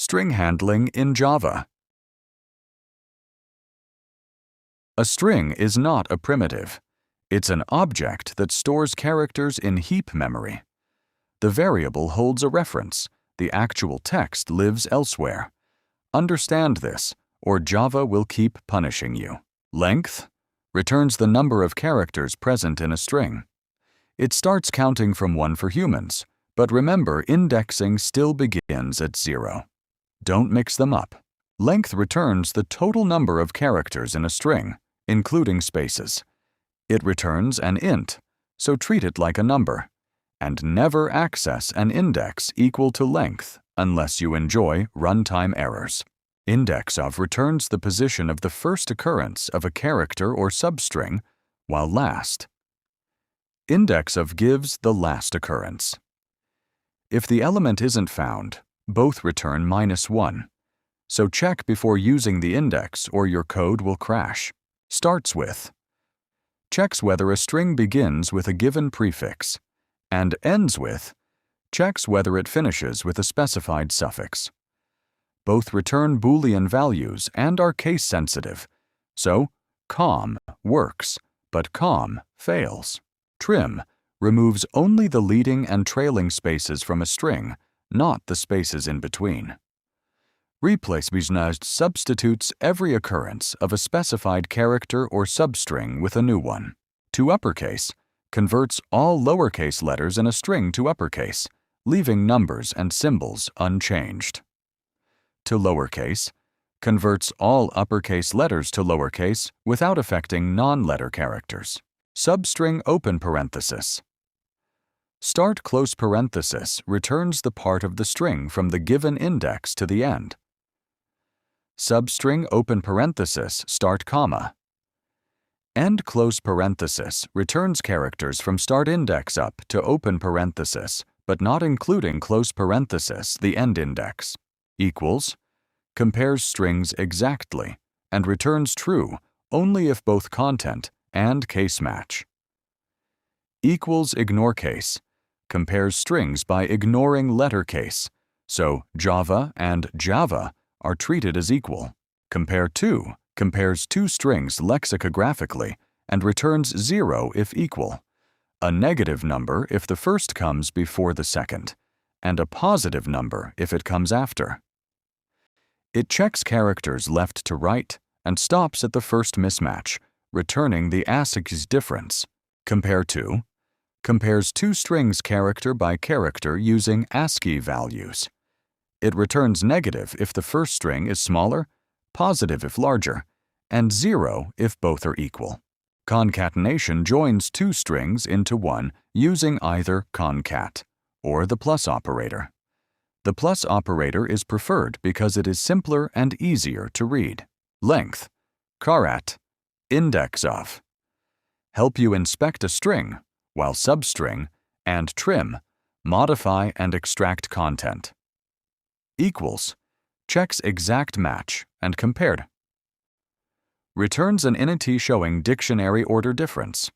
String handling in Java. A string is not a primitive. It's an object that stores characters in heap memory. The variable holds a reference. The actual text lives elsewhere. Understand this, or Java will keep punishing you. Length returns the number of characters present in a string. It starts counting from 1 for humans, but remember, indexing still begins at 0. Don't mix them up. Length returns the total number of characters in a string, including spaces. It returns an int, so treat it like a number. And never access an index equal to length unless you enjoy runtime errors. Index of returns the position of the first occurrence of a character or substring, while last. Index of gives the last occurrence. If the element isn't found, both return -1. So check before using the index or your code will crash. Starts with. Checks whether a string begins with a given prefix, and ends with. Checks whether it finishes with a specified suffix. Both return Boolean values and are case-sensitive, so com works, but com fails. Trim removes only the leading and trailing spaces from a string, not the spaces in between. Replace substitutes every occurrence of a specified character or substring with a new one. To uppercase converts all lowercase letters in a string to uppercase, leaving numbers and symbols unchanged. To lowercase converts all uppercase letters to lowercase without affecting non-letter characters. Substring open parenthesis. Start close parenthesis returns the part of the string from the given index to the end. Substring open parenthesis start comma. End close parenthesis returns characters from start index up to open parenthesis, but not including close parenthesis, the end index. Equals compares strings exactly and returns true only if both content and case match. Equals ignore case compares strings by ignoring letter case, so Java and Java are treated as equal. Compare to compares two strings lexicographically and returns 0 if equal, a negative number if the first comes before the second, and a positive number if it comes after. It checks characters left to right and stops at the first mismatch, returning the ASCII difference. Compare to compares two strings character by character using ASCII values. It returns negative if the first string is smaller, positive if larger, and 0 if both are equal. Concatenation joins two strings into one using either concat or the plus operator. The plus operator is preferred because it is simpler and easier to read. Length, caret, index of. Help you inspect a string, while substring and trim modify and extract content. Equals checks exact match and compared. Returns an entity showing dictionary order difference.